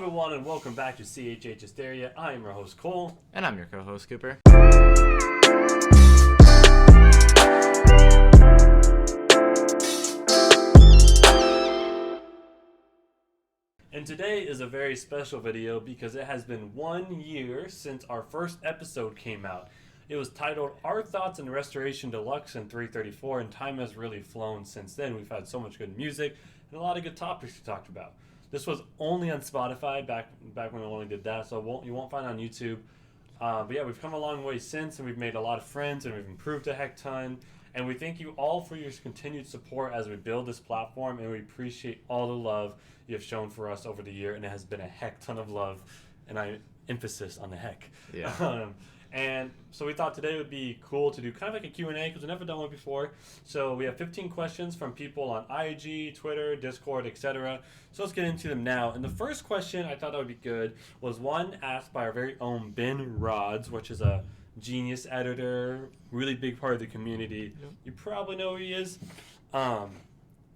everyone, and welcome back to CHHysteria. I am your host, Cole. And I'm your co-host, Cooper. And today is a very special video because it has been 1 year since our first episode came out. It was titled Our Thoughts on Restoration Deluxe and 334, and time has really flown since then. We've had so much good music and a lot of good topics we talked about. This was only on Spotify back when we only did that, so you won't find it on YouTube. But yeah, we've come a long way since, and we've made a lot of friends, and we've improved a heck ton. And we thank you all for your continued support as we build this platform, and we appreciate all the love you have shown for us over the year, and it has been a heck ton of love, and I emphasis on the heck. Yeah. And so we thought today would be cool to do kind of like a Q&A because we've never done one before. So we have 15 questions from people on IG, Twitter, Discord, etc. So let's get into them now. And the first question I thought that would be good was one asked by our very own Ben Rods, which is a genius editor, really big part of the community. Yep. You probably know who he is.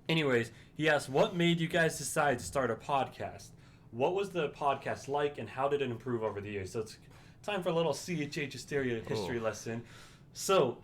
Anyways, he asked, what made you guys decide to start a podcast? What was the podcast like, and how did it improve over the years? So it's time for a little CHHysteria history lesson. So,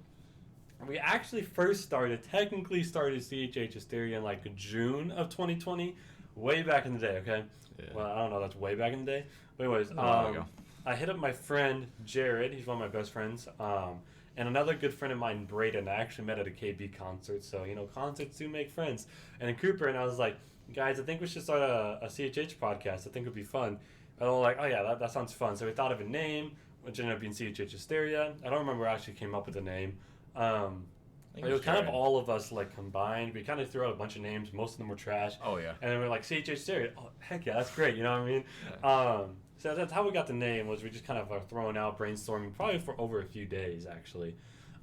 we actually technically started CHHysteria in like June of 2020, way back in the day, okay? Yeah. Well, I don't know, that's way back in the day. But anyways, I hit up my friend Jared, he's one of my best friends, and another good friend of mine, Braden. I actually met at a KB concert, so, concerts do make friends. And then Cooper, and I was like, guys, I think we should start a CHH podcast. I think it would be fun. And they were like, oh yeah, that sounds fun. So we thought of a name, which ended up being CHHysteria. I don't remember where I actually came up with the name. It was kind of all of us like combined. We kind of threw out a bunch of names. Most of them were trash. Oh yeah. And then we were like, CHHysteria. Oh heck yeah, that's great. You know what I mean? Yeah. So that's how we got the name. Was we just kind of throwing out, brainstorming, probably for over a few days actually.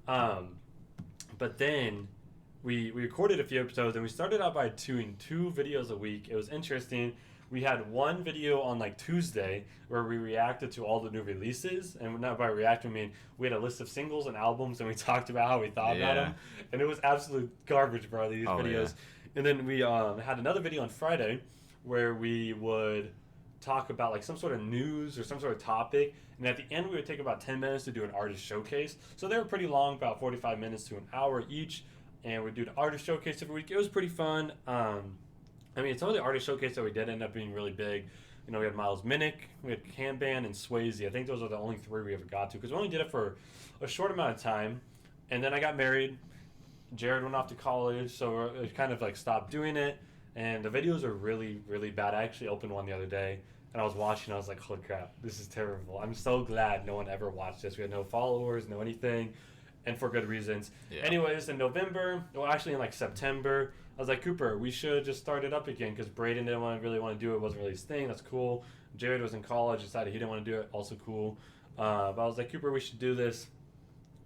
But then we recorded a few episodes, and we started out by doing 2 videos a week. It was interesting. We had one video on like Tuesday where we reacted to all the new releases, and not by reacting I mean we had a list of singles and albums, and we talked about how we thought about them, and it was absolute garbage, bro. These videos. Yeah. And then we had another video on Friday where we would talk about like some sort of news or some sort of topic, and at the end we would take about 10 minutes to do an artist showcase. So they were pretty long, about 45 minutes to an hour each, and we'd do the artist showcase every week. It was pretty fun. I mean, some of the artist showcase that we did end up being really big. We had Miles Minnick, we had Kanban, and Swayze. I think those are the only 3 we ever got to, because we only did it for a short amount of time. And then I got married. Jared went off to college, so it kind of like stopped doing it. And the videos are really, really bad. I actually opened one the other day, and I was watching. I was like, holy crap, this is terrible. I'm so glad no one ever watched this. We had no followers, no anything, and for good reasons. Yeah. Anyways, in November, well, actually in like September, I was like, Cooper, we should just start it up again, because Braden didn't really want to do it. It wasn't really his thing. That's cool. Jared was in college, decided he didn't want to do it. Also cool. But I was like, Cooper, we should do this.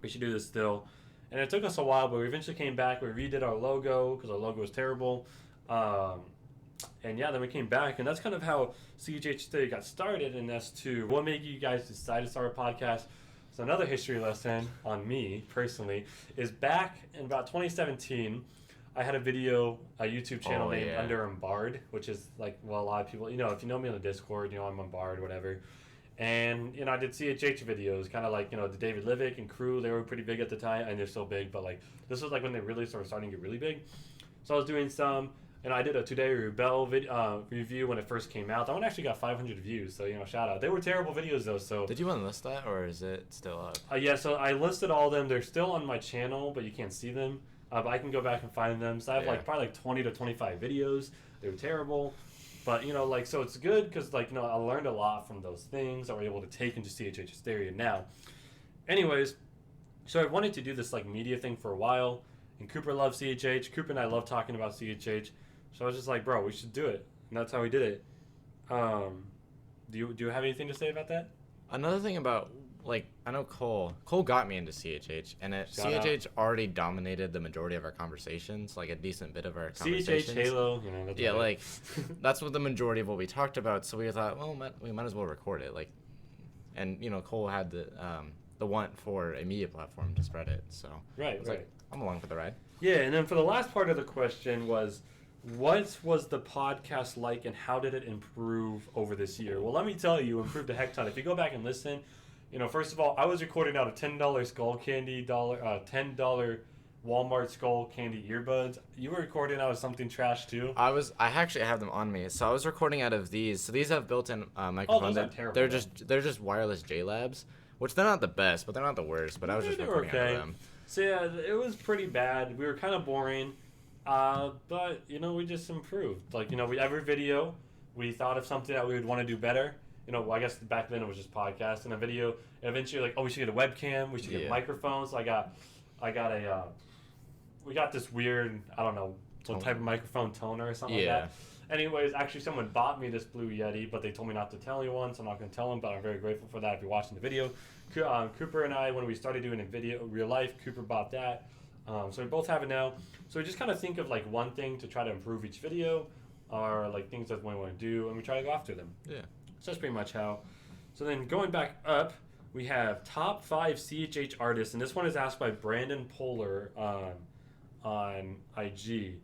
We should do this still. And it took us a while, but we eventually came back. We redid our logo, because our logo was terrible. And yeah, then we came back, and that's kind of how CHHysteria got started. And that's to what made you guys decide to start a podcast. So another history lesson on me personally is back in about 2017. I had a YouTube channel named Under Embarred, which is like, well, a lot of people, if you know me on the Discord, I'm Embarred, whatever. And, I did CHH videos, kind of like, the David Livick and crew. They were pretty big at the time, and they're still big, but like, this was like when they really starting to get really big. So I was doing some, and I did a Today Rebel review when it first came out. That one actually got 500 views, so, shout out. They were terrible videos, though, so. Did you want to list that, or is it still up? Yeah, so I listed all of them. They're still on my channel, but you can't see them. But I can go back and find them. So I have probably 20 to 25 videos. They were terrible. But, so it's good because, I learned a lot from those things that we're able to take into CHHysteria now. Anyways, so I wanted to do this, media thing for a while. And Cooper loves CHH. Cooper and I love talking about CHH. So I was just like, bro, we should do it. And that's how we did it. Do you have anything to say about that? Another thing about, I know Cole got me into CHH, and CHH already dominated the majority of our conversations, a decent bit of our conversations. CHH, Halo, that's that's what the majority of what we talked about, so we thought, well, we might as well record it, and, Cole had the want for a media platform to spread it, so. Right. I'm along for the ride. Yeah, and then for the last part of the question was, what was the podcast like and how did it improve over this year? Well, let me tell you, improved a heck ton. If you go back and listen, first of all, I was recording out of $10 Skull Candy, $10 Walmart Skull Candy earbuds. You were recording out of something trash too. I actually have them on me. So I was recording out of these. So these have built-in microphones. Those aren't terrible. They're just wireless JLabs, which they're not the best, but they're not the worst. But I was just recording out of them. So yeah, it was pretty bad. We were kind of boring. But we just improved. Like, every video, we thought of something that we would want to do better. I guess back then it was just podcast and a video. And eventually, like, we should get a webcam. We should get microphones. So we got this weird, I don't know, what type of microphone, toner or something like that. Anyways, actually, someone bought me this Blue Yeti, but they told me not to tell anyone, so I'm not going to tell them. But I'm very grateful for that. If you're watching the video, Cooper and I, when we started doing real life, Cooper bought that. So we both have it now. So we just kind of think of like one thing to try to improve each video, or like things that we want to do, and we try to go after them. Yeah. So that's pretty much how. So then going back up, we have top 5 CHH artists, and this one is asked by Brandon Polar on IG,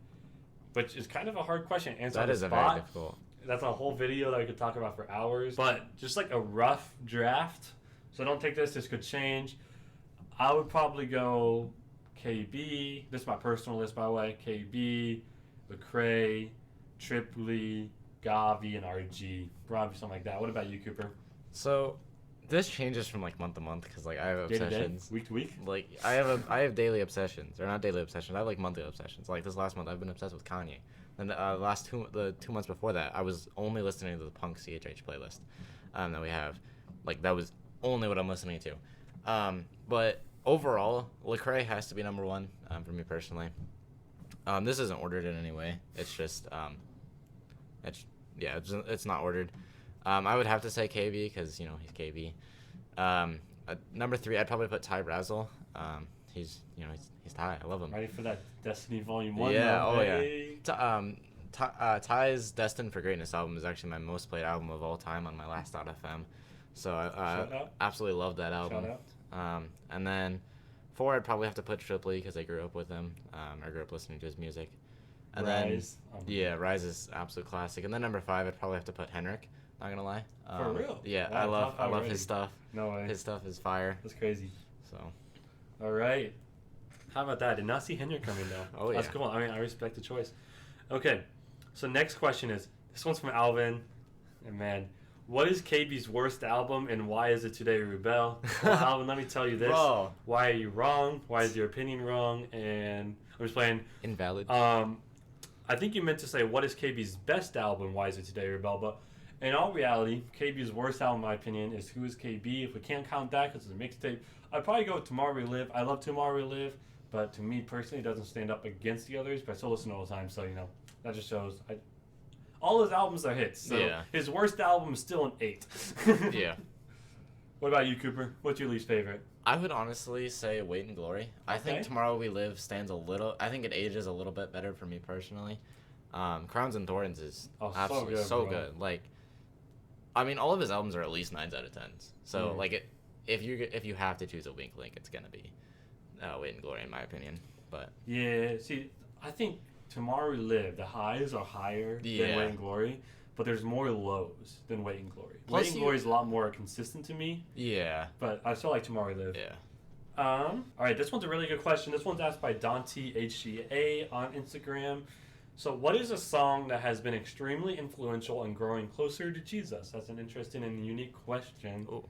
which is kind of a hard question to answer. That is very difficult. That's a whole video that we could talk about for hours. But just like a rough draft, so don't take this could change. I would probably go KB, this is my personal list by the way, KB, Lecrae, Tripoli, Gavi, and RG. Probably something like that. What about you, Cooper? So this changes from like month to month because like I have obsessions. Day, week to week? Like I have daily obsessions, or not daily obsessions. I have like monthly obsessions. Like this last month, I've been obsessed with Kanye. And the 2 months before that, I was only listening to the Punk CHH playlist that we have. Like that was only what I'm listening to. But overall, Lecrae has to be number 1 for me personally. This isn't ordered in any way. It's just it's not ordered. I would have to say KB because he's KB. Number 3, I'd probably put Ty Brazel. He's Ty. I love him. Ready for that Destiny Volume 1? Yeah. Ty's Destined for Greatness album is actually my most played album of all time on my last .fm. So I absolutely love that album. Shout out. And then 4, I'd probably have to put Tripoli because I grew up with him. I grew up listening to his music. And Rise. Rise is absolute classic. And then number 5, I'd probably have to put Henrik. Not gonna lie. For real? Yeah, wow, I love his stuff. No way. His stuff is fire. That's crazy. So. All right. How about that? Did not see Henrik coming though. Oh yeah. That's cool. I mean, I respect the choice. Okay. So next question is, this one's from Alvin. And man, what is KB's worst album and why is it Today We Rebel? Well, Alvin, let me tell you this. Bro. Why are you wrong? Why is your opinion wrong? And I'm just playing. Invalid. I think you meant to say, what is KB's best album? Why is it Today We Rebel? But in all reality, KB's worst album, in my opinion, is Who is KB? If we can't count that because it's a mixtape, I'd probably go with Tomorrow We Live. I love Tomorrow We Live, but to me personally, it doesn't stand up against the others, but I still listen all the time, so, that just shows. All his albums are hits, so his worst album is still an 8. Yeah. What about you, Cooper? What's your least favorite? I would honestly say Weight and Glory. I think Tomorrow We Live stands I think it ages a little bit better for me personally. Crowns and Thorns is absolutely so good. Like, I mean, all of his albums are at least 9s out of 10s. So, if you have to choose a Wink Link, it's gonna be Weight and Glory, in my opinion. But yeah, see, I think Tomorrow We Live, the highs are higher than Weight and Glory, but there's more lows than Weight and Glory. Weight and Glory is a lot more consistent to me. Yeah. But I still like Tomorrow We Live. Yeah. All right, this one's a really good question. This one's asked by Dante HCA on Instagram. So, what is a song that has been extremely influential in growing closer to Jesus? That's an interesting and unique question. Ooh.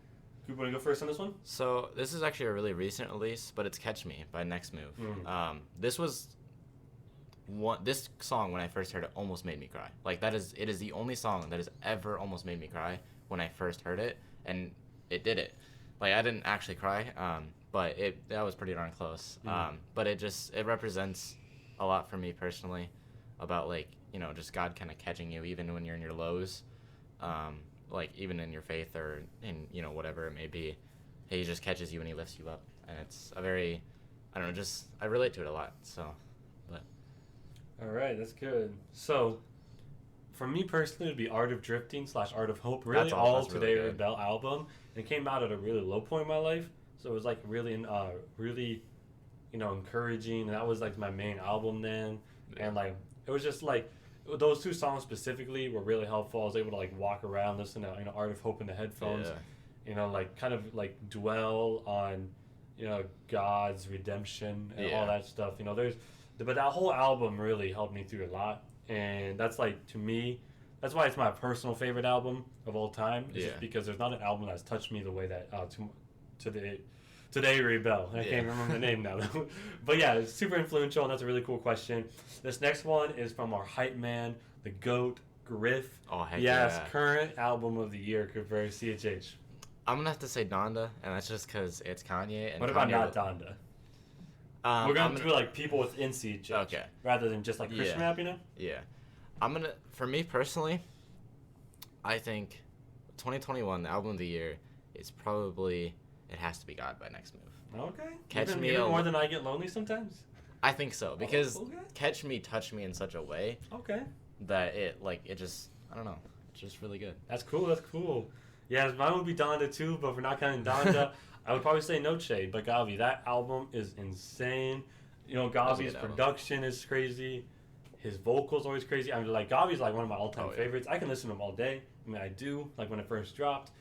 You want to go first on this one? So, this is actually a really recent release, but it's Catch Me by Next Move. This song, when I first heard it, almost made me cry. Like, it is the only song that has ever almost made me cry when I first heard it, and it did it. Like, I didn't actually cry, but that was pretty darn close. But it represents a lot for me personally about, like, just God kind of catching you even when you're in your lows, like, even in your faith or in, whatever it may be. He just catches you and he lifts you up. And it's a very, I don't know, I relate to it a lot, so, but. All right, that's good. So, for me personally, it would be Art of Drifting / Art of Hope. Really, that's Today really Rebel album. It came out at a really low point in my life, so it was like really, encouraging. And that was like my main album then, and like it was just like those two songs specifically were really helpful. I was able to like walk around, listen to Art of Hope in the headphones. Like kind of like dwell on, God's redemption and all that stuff. But that whole album really helped me through a lot, and that's like to me, that's why it's my personal favorite album of all time. Just because there's not an album that's touched me the way that Today Rebel. I can't remember the name now though. But yeah, it's super influential, and that's a really cool question. This next one is from our hype man, the GOAT, Griff. Oh, heck Current album of the year for CHH. I'm going to have to say Donda, and that's just because it's Kanye. And what about not Donda? We're going to do like people within CHH. Okay. Rather than just like Christian rap, Yeah. For me personally, I think 2021, the album of the year, is probably It Has to Be God by Next Move. Okay. Even more than I Get Lonely sometimes? I think so, because Catch Me touched me in such a way that it just, I don't know, it's just really good. That's cool. Yeah, mine would be Donda too, but if we're not counting Donda, I would probably say No Shade, but Gavi, that album is insane. Gavi's production is crazy. His vocals always crazy. I mean, like, Gavi's like one of my all-time favorites. I can listen to him all day. I mean, I do. Like, when it first dropped,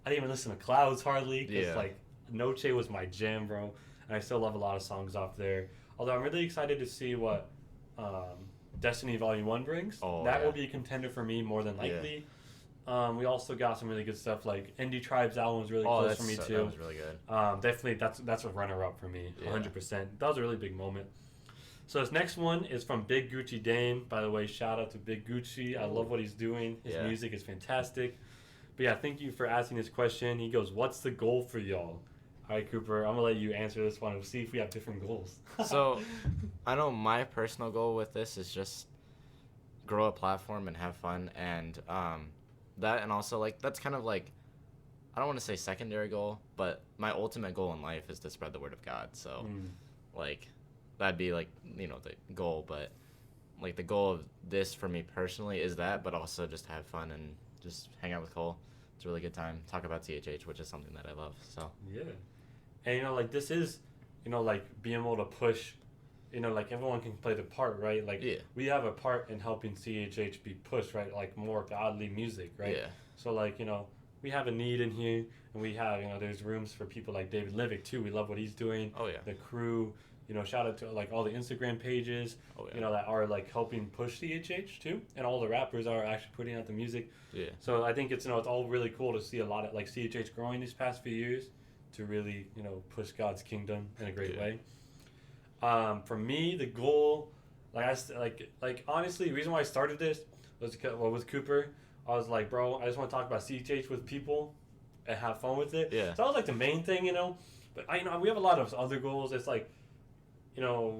I didn't even listen to Clouds hardly, because, like, No Shade was my jam, bro. And I still love a lot of songs off there. Although I'm really excited to see what Destiny Volume 1 brings. That will be a contender for me more than likely. We also got some really good stuff, like Indie Tribe's album was really close for me too. That was really good. Definitely, that's a runner-up for me, 100%. That was a really big moment. So this next one is from Big Gucci Dame. By the way, shout out to Big Gucci. I love what he's doing. His music is fantastic. But yeah, thank you for asking this question. He goes, "What's the goal for y'all?" All right, Cooper, I'm gonna let you answer this one and see if we have different goals. So, I know my personal goal with this is just grow a platform and have fun, and that, and also like that's kind of like, I don't want to say secondary goal, but my ultimate goal in life is to spread the word of God. So like that'd be like the goal, but like the goal of this for me personally is that, but also just have fun and just hang out with Cole. It's a really good time. Talk about CHH, which is something that I love. So and like this is like being able to push, like everyone can play the part, right? Like we have a part in helping CHH be pushed, right? Like more godly music, right? So like we have a need in here, and we have there's rooms for people like David Livick too. We love what he's doing. The crew, shout out to like all the Instagram pages, that are like helping push CHH too, and all the rappers are actually putting out the music. So I think it's it's all really cool to see a lot of like CHH growing these past few years to really push God's kingdom in a great way. For me, the goal, like honestly, the reason why I started this was with Cooper. I was like, bro, I just want to talk about CHH with people and have fun with it. So that was like the main thing, But we have a lot of other goals. It's like,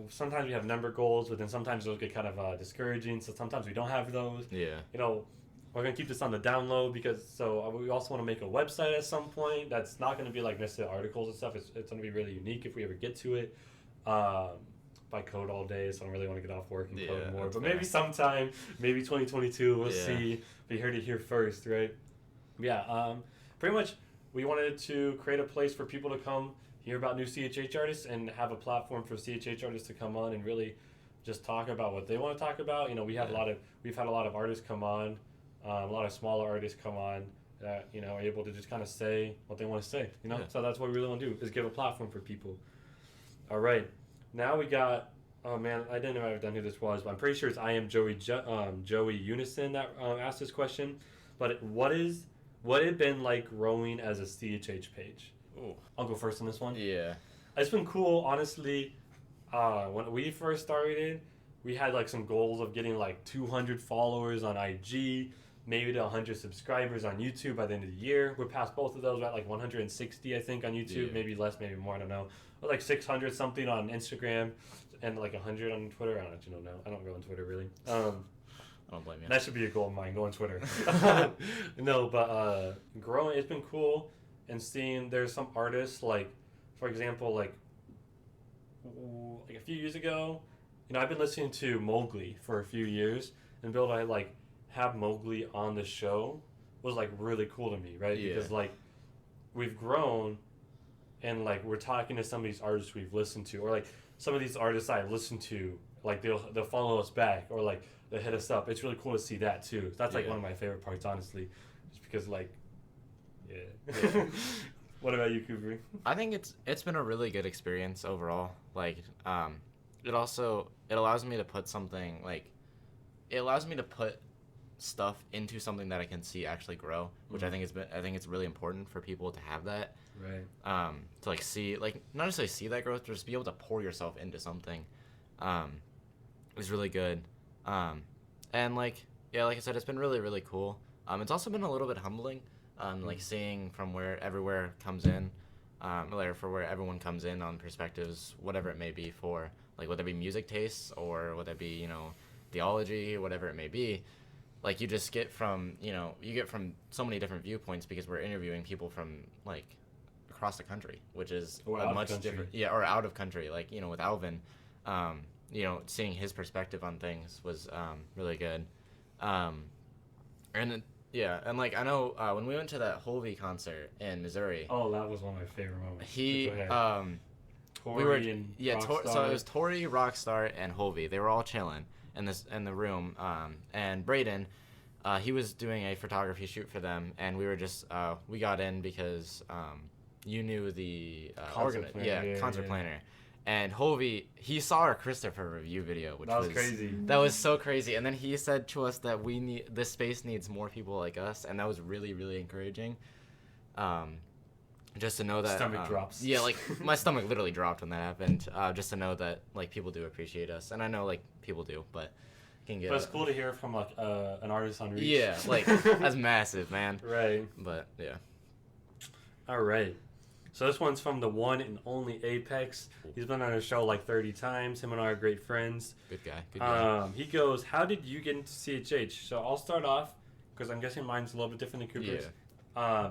sometimes we have number goals, but then sometimes those get kind of discouraging. So sometimes we don't have those. We're going to keep this on the down low because we also want to make a website at some point that's not going to be like necessarily articles and stuff. It's going to be really unique if we ever get to it. I code all day, so I don't really want to get off work and code more. But maybe sometime, maybe 2022, we'll see. But you heard it here first, right? Pretty much we wanted to create a place for people to come hear about new CHH artists and have a platform for CHH artists to come on and really just talk about what they want to talk about. We've had a lot of artists come on, a lot of smaller artists come on that are able to just kind of say what they want to say. So that's what we really want to do is give a platform for people. All right. Now we got, oh man, I didn't know who this was, but I'm pretty sure it's I Am Joey Unison that asked this question. But what it been like growing as a CHH page? Ooh. I'll go first on this one. It's been cool, honestly. When we first started, we had like some goals of getting like 200 followers on IG, maybe to 100 subscribers on YouTube by the end of the year. We're past both of those. We're at like 160, I think, on YouTube. Maybe less, maybe more, I don't know. Or like 600 something on Instagram and like 100 on Twitter. I don't actually know now. I don't go on Twitter really. I don't blame you. That should be a goal of mine, go on Twitter. No, but growing, it's been cool. And seeing there's some artists, like, for example, like a few years ago, I've been listening to Mowgli for a few years, and being able to like have Mowgli on the show was like really cool to me, right? Because like we've grown, and like we're talking to some of these artists we've listened to, or like some of these artists I listened to like they'll follow us back or like they hit us up. It's really cool to see that too. That's like one of my favorite parts, honestly, just because like, yeah. What about you, Cooper? I think it's been a really good experience overall. Like, it allows me to put something like, it allows me to put stuff into something that I can see actually grow, which I think it's really important for people to have that. Right. To like see, like, not necessarily see that growth, but just be able to pour yourself into something. Is really good. And like, yeah, like I said, it's been really, really cool. It's also been a little bit humbling. Like seeing from where everywhere comes in, or for where everyone comes in on perspectives, whatever it may be, for like whether it be music tastes or whether it be theology, whatever it may be. Like you just get from you get from so many different viewpoints because we're interviewing people from like across the country, which is a much different or out of country. Like with Alvin, seeing his perspective on things was really good, and. Yeah, and like I know when we went to that Hovey concert in Missouri. Oh, that was one of my favorite moments. Tori and Rockstar. So it was Tori, Rockstar, and Hovey. They were all chilling in the room. And Braden, he was doing a photography shoot for them, and we were just we got in because you knew the concert planner. And Hovey, he saw our Christopher review video, which was crazy. That was so crazy. And then he said to us that this space needs more people like us, and that was really, really encouraging. Just to know that stomach drops. Yeah, like my stomach literally dropped when that happened. Just to know that like people do appreciate us, and I know like people do, but can get. But it's cool to hear from like an artist on Reach. Yeah, like that's massive, man. Right. But yeah. All right. So this one's from the one and only Apex. He's been on our show like 30 times. Him and I are great friends. Good guy. He goes, how did you get into CHH? So I'll start off, because I'm guessing mine's a little bit different than Cooper's. Yeah.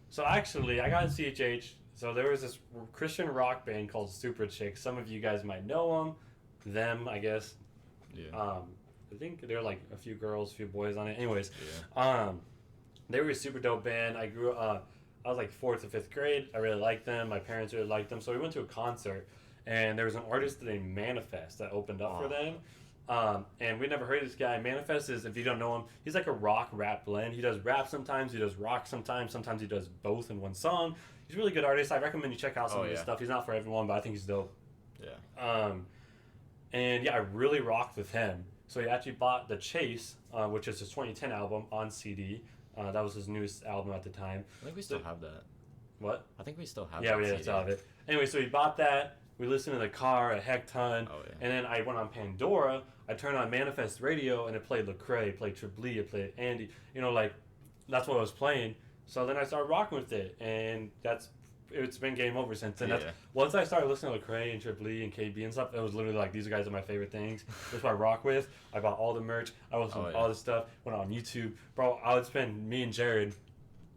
So actually, I got into CHH. So there was this Christian rock band called Super Chicks. Some of you guys might know them, I guess. Yeah. I think there were like a few girls, a few boys on it. Anyways, they were a super dope band. I was like 4th or 5th grade. I really liked them. My parents really liked them. So we went to a concert, and there was an artist named Manifest that opened up for them. And we never heard of this guy. Manifest is, if you don't know him, he's like a rock-rap blend. He does rap sometimes. He does rock sometimes. Sometimes he does both in one song. He's a really good artist. I recommend you check out some of his stuff. He's not for everyone, but I think he's dope. Yeah. And yeah, I really rocked with him. So he actually bought The Chase, which is his 2010 album, on CD. That was his newest album at the time. I think we still have that. What? I think we still have that. Yeah, we still have it. Anyway, so he bought that. We listened in the car a heck ton. Oh, yeah. And then I went on Pandora. I turned on Manifest Radio, and it played Lecrae, it played Triblee, it played Andy. Like, that's what I was playing. So then I started rocking with it, and it's been game over since then. Once I started listening to Lecrae and Triblee and KB and stuff, it was literally like, these guys are my favorite things. That's what I rock with. I bought all the merch. I listened to all this stuff. Went on YouTube. Bro, I would spend, me and Jared,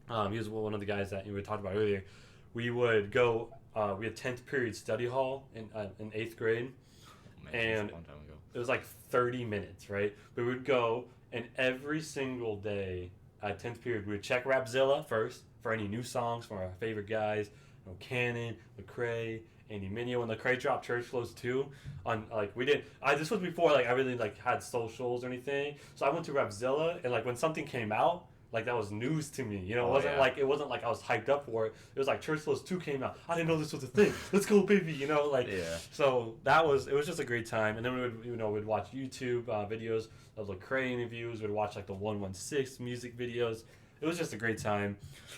he was one of the guys that we talked about earlier. We would go, we had 10th period study hall in 8th grade. Oh, man, and a long time ago. It was like 30 minutes, right? But we would go, and every single day at 10th period, we would check Rapzilla first for any new songs from our favorite guys. Cannon, Lecrae, Andy Mineo. When Lecrae dropped Church Flows 2, on like we did. This was before like I really like had socials or anything. So I went to Rapzilla, and like when something came out, like that was news to me. It wasn't like I was hyped up for it. It was like Church Flows 2 came out. I didn't know this was a thing. Let's go, baby. So it was just a great time. And then we would we'd watch YouTube videos of Lecrae interviews. We'd watch like the 116 music videos. It was just a great time.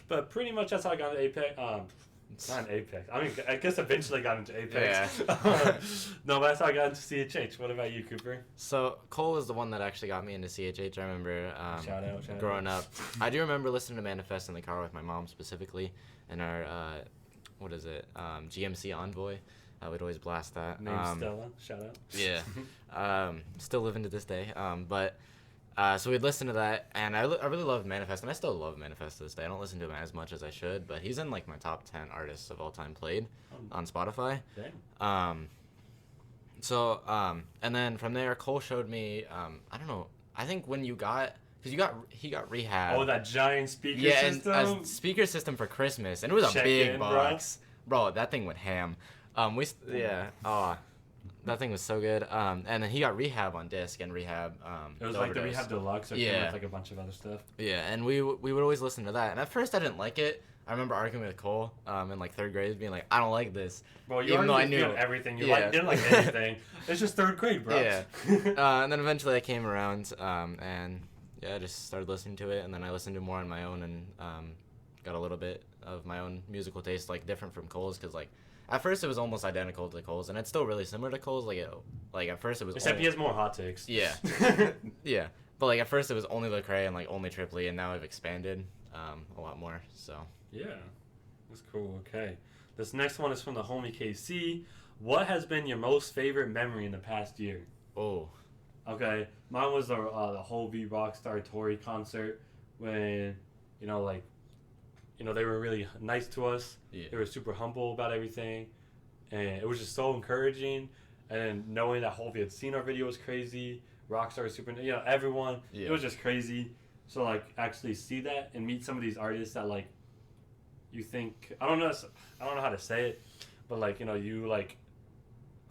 But pretty much that's how I got into Apex. Not in Apex. I mean, I guess eventually got into Apex. Yeah. No, but that's how I got into CHH. What about you, Cooper? So Cole was the one that actually got me into CHH. I remember shout out. Growing up. I do remember listening to Manifest in the car with my mom specifically, and our GMC Envoy. I would always blast that. Name Stella. Shout out. Yeah. Still living to this day. So we'd listen to that, and I really loved Manifest, and I still love Manifest to this day. I don't listen to him as much as I should, but he's in like my top 10 artists of all time played on Spotify. Dang. And then from there, Cole showed me, I don't know, I think when he got Rehab. Oh, that giant speaker system? Yeah, and a speaker system for Christmas, and it was a big box. Bro, that thing went ham. That thing was so good. And then he got Rehab on disc and Rehab. It was like the Rehab Deluxe. It came with like a bunch of other stuff. Yeah, and we would always listen to that. And at first I didn't like it. I remember arguing with Cole in like 3rd grade, being like, I don't like this. Well, you already knew everything. You didn't like anything. It's just 3rd grade, bro. Yeah. And then eventually I came around, and I just started listening to it, and then I listened to more on my own, and got a little bit of my own musical taste, like different from Cole's, because like at first it was almost identical to Cole's, and it's still really similar to Cole's. Like at first it was except he has more hot takes. Yeah. Yeah. But like at first it was only Lecrae and like only Tripoli, and now I've expanded a lot more. So. Yeah, that's cool. Okay, this next one is from the homie KC. What has been your most favorite memory in the past year? Oh. Okay, mine was the whole V Rockstar Tory concert when, they were really nice to us. Yeah. They were super humble about everything, and it was just so encouraging. And knowing that Hovey had seen our video was crazy. Rockstar was super, everyone. Yeah. It was just crazy. So like actually see that and meet some of these artists that like you think I don't know how to say it, but like you like.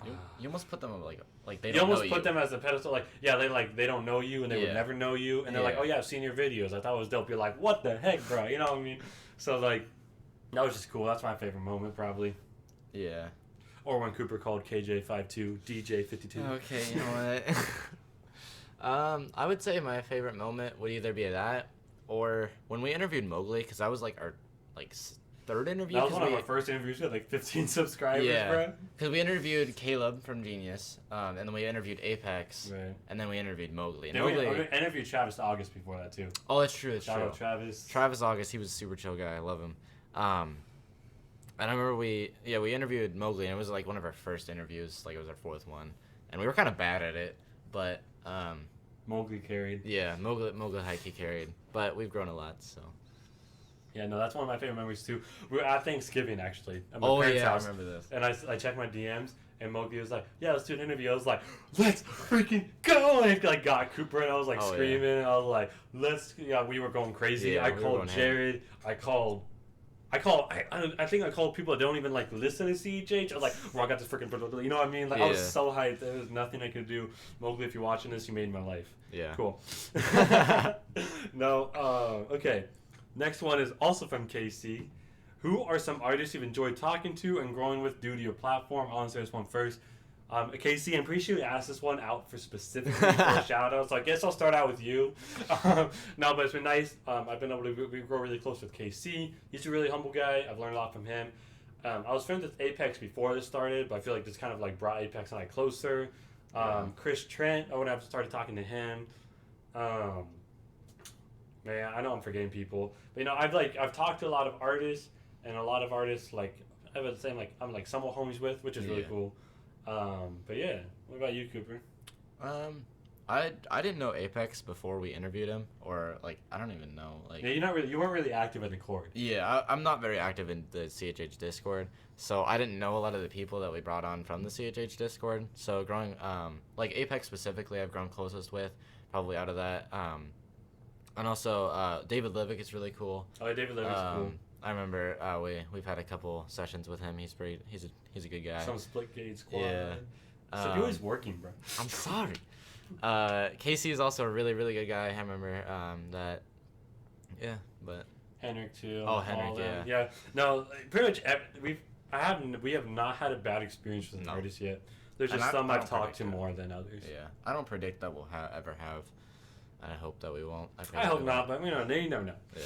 You almost put them like they you don't know you. almost put them as a pedestal, like they don't know you and they would never know you, and they're like, oh yeah, I've seen your videos, I thought it was dope. You're like, what the heck, bro? You know what I mean? So like that was just cool. That's my favorite moment probably. Yeah. Or when Cooper called KJ52 DJ52. Okay, you know what? I would say my favorite moment would either be that or when we interviewed Mowgli, because that was like our 3rd interview. That was one of our first interviews. We had like 15 subscribers, bro. Because we interviewed Caleb from Genius, and then we interviewed Apex, right. And then we interviewed Mowgli. And we interviewed Travis August before that too. Oh, that's true. Shout out Travis. Travis August, he was a super chill guy. I love him. And I remember we interviewed Mowgli, and it was like one of our first interviews. Like it was our 4th one, and we were kind of bad at it, but Mowgli carried. Yeah, Mowgli high-key carried, but we've grown a lot, so. Yeah, no, that's one of my favorite memories too. We were at Thanksgiving actually at my parents' parents' house, I remember this. And I checked my DMs, and Mowgli was like, "Yeah, let's do an interview." I was like, "Let's freaking go!" And I like got Cooper, and I was like screaming. Yeah. I was like, "Let's!" Yeah, we were going crazy. Yeah, I called Jared. I think I called people that don't even like listen to CHH. I was like, "Bro, I got this freaking," you know what I mean? Like I was so hyped. There was nothing I could do. Mowgli, if you're watching this, you made my life. Yeah. Cool. No. Okay. Next one is also from KC. Who are some artists you've enjoyed talking to and growing with due to your platform? I'll answer this one first. KC, I'm pretty sure you asked this one out specifically for a shout out, so I guess I'll start out with you. No, but it's been nice. I've been able to grow really close with KC. He's a really humble guy. I've learned a lot from him. I was friends with Apex before this started, but I feel like this kind of like brought Apex and I closer. Chris Trent, I would have started talking to him. Man, I know I'm forgetting people, but I've talked to a lot of artists, and a lot of artists like I would say I'm like somewhat homies with, which is really cool. But yeah, what about you, Cooper? I didn't know Apex before we interviewed him, or like I don't even know. Like yeah, you weren't really active in the Discord. Yeah, I'm not very active in the CHH Discord, so I didn't know a lot of the people that we brought on from the CHH Discord. So growing like Apex specifically, I've grown closest with probably out of that. And also David Livick is really cool. Oh, David Livick's cool. I remember we've had a couple sessions with him. He's a good guy. Some Splitgate squad. Yeah. So you're always working, bro. I'm sorry. Casey is also a really, really good guy. I remember that. Yeah, but. Henrik too. Oh, Henrik, yeah. Yeah. No, pretty much we have not had a bad experience with an artist yet. There's just some I've talked to more than others. Yeah, I don't predict that we'll ever have. And I hope that we won't. I hope not, but you never know. Yeah.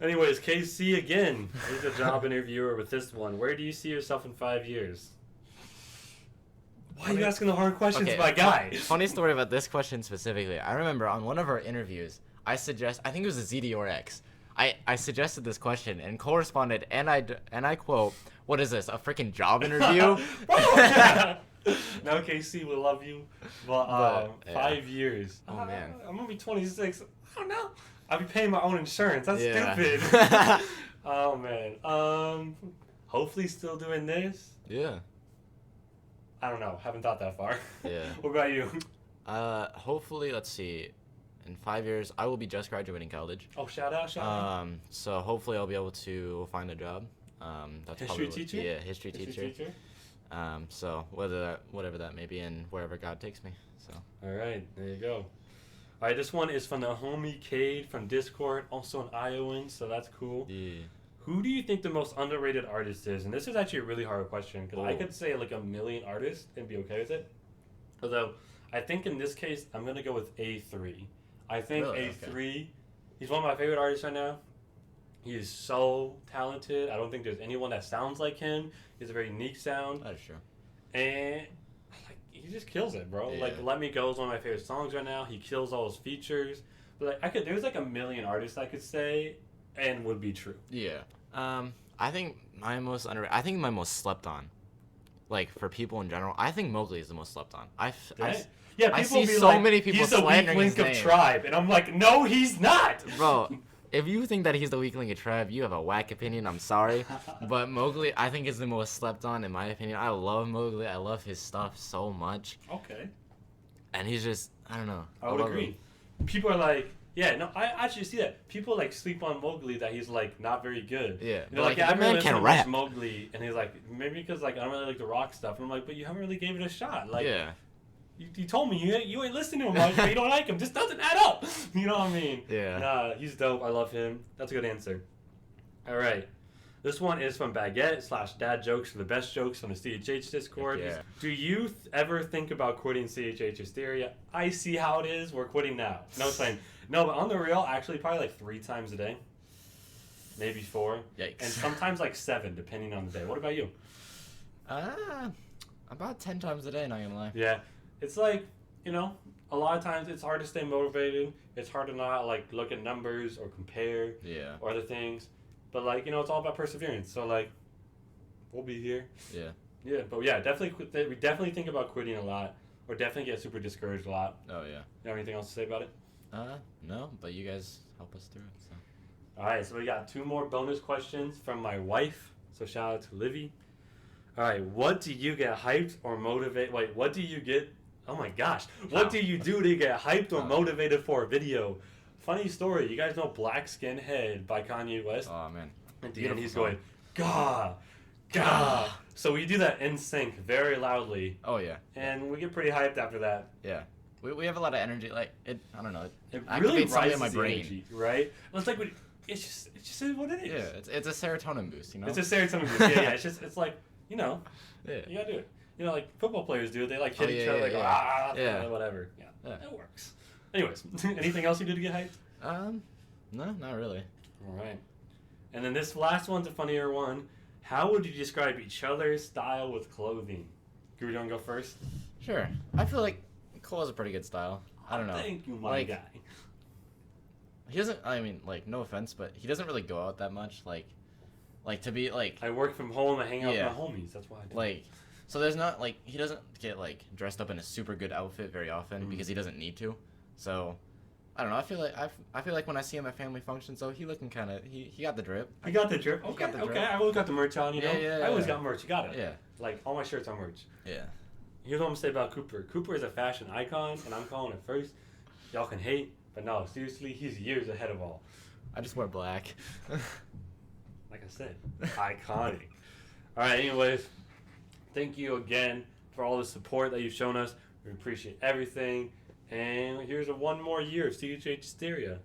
Anyways, KC again. He's a job interviewer with this one. Where do you see yourself in 5 years? Why are you asking the hard questions, my guy? Funny story about this question specifically. I remember on one of our interviews, I think it was a ZD or X. I suggested this question and Cole responded, and I quote, "What is this? A freaking job interview?" No, KC, we love you. But 5 years. Oh man. I'm gonna be 26. I don't know. I'll be paying my own insurance. That's stupid. Oh man. Hopefully still doing this. Yeah. I don't know. Haven't thought that far. Yeah. What about you? Hopefully, let's see. In 5 years, I will be just graduating college. Oh, shout out. So hopefully I'll be able to find a job. That's history teacher? Yeah, history teacher. So whatever that may be, and wherever God takes me. So. All right, there you go. All right, this one is from the homie Cade from Discord, also an Iowan, so that's cool. Yeah. Who do you think the most underrated artist is? And this is actually a really hard question because I could say like a million artists and be okay with it. Although I think in this case I'm gonna go with A3. I think Really? A3. Okay. He's one of my favorite artists right now. He is so talented. I don't think there's anyone that sounds like him. He has a very unique sound, That is true. and like he just kills it, bro. Yeah. Like "Let Me Go" is one of my favorite songs right now. He kills all his features. But like there's like a million artists I could say, and would be true. Yeah. I think my most slept on, like for people in general, I think Mowgli is the most slept on. Yeah, I people see be so like, many people he's the weak slandering link his of name. Tribe, and I'm like, no, he's not, Bro, if you think that he's the weak link of Tribe, you have a whack opinion. I'm sorry, but Mowgli, I think, is the most slept on in my opinion. I love Mowgli. I love his stuff so much. Okay, And he's just, I don't know. I would love agree. him. People are like, yeah, no, I actually see that. People like sleep on Mowgli that he's like not very good. Yeah, They're but, like, yeah, the I man really can listen to rap. Mowgli, and he's like, maybe because like I don't really like the rock stuff. And I'm like, but you haven't really gave it a shot. Like, Yeah. you told me you ain't listening to him much, but you don't like him. Just doesn't add up. You know what I mean? Yeah. Nah, he's dope. I love him. That's a good answer. All right. This one is from Baguette/Dad Jokes for the best jokes from the CHH Discord. Yeah. Do you ever think about quitting CHH Hysteria? I see how it is. We're quitting now. No saying. No, but on the real, actually, probably like 3 times a day. Maybe 4. Yikes. And sometimes like 7, depending on the day. What about you? About 10 times a day, not gonna lie. Yeah. It's like, you know, a lot of times it's hard to stay motivated. It's hard to not like look at numbers or compare Yeah. or other things. But like, you know, it's all about perseverance. So like, we'll be here. Yeah. Yeah, but yeah, definitely. We definitely think about quitting a lot, or definitely get super discouraged a lot. Oh yeah. You have anything else to say about it? No, but you guys help us through it. So. All right, so we got 2 more bonus questions from my wife. So shout out to Livy. All right, what do you get hyped or motivate? Wait, what do you get? Oh my gosh, what do you do to get hyped or motivated for a video? Funny story. You guys know "Black Skin Head" by Kanye West? Oh man. At the end, he's going, "Gah, gah." So we do that in sync, very loudly, Oh yeah. and we get pretty hyped after that. Yeah. We have a lot of energy. Like it. I don't know. It activates really something rises in my the brain. energy, right? It's like it just is what it is. Yeah. It's a serotonin boost. You know. It's a serotonin boost. Yeah. It's like, you know, Yeah. you gotta do it. You know, like football players do. They like hit Oh, each yeah, other, yeah, like yeah. Yeah. whatever. Yeah, Yeah. it works. Anyways, anything else you do to get hyped? No, not really. All right. And then this last one's a funnier one. How would you describe each other's style with clothing? Do we want to go first? Sure. I feel like Cole has a pretty good style. I don't know. Thank you, my Like, guy. He doesn't. I mean, like, no offense, but he doesn't really go out that much. Like to be like. I work from home. I hang out Yeah. with my homies. That's why I do. Like, so there's not like he doesn't get like dressed up in a super good outfit very often because he doesn't need to. So. I don't know. I feel like when I see him at family functions, though, he looking kind of he got the drip. I got the drip. He Okay, got the okay. drip. I always got the merch on, you know? Yeah, I always yeah. got merch. You got it. Yeah. Like, all my shirts are merch. Yeah. Here's what I'm going to say about Cooper. Cooper is a fashion icon, and I'm calling it first. Y'all can hate, but no, seriously, he's years ahead of all. I just wear black. Like I said, iconic. All right, anyways, thank you again for all the support that you've shown us. We appreciate everything. And here's one more year of CHH Hysteria.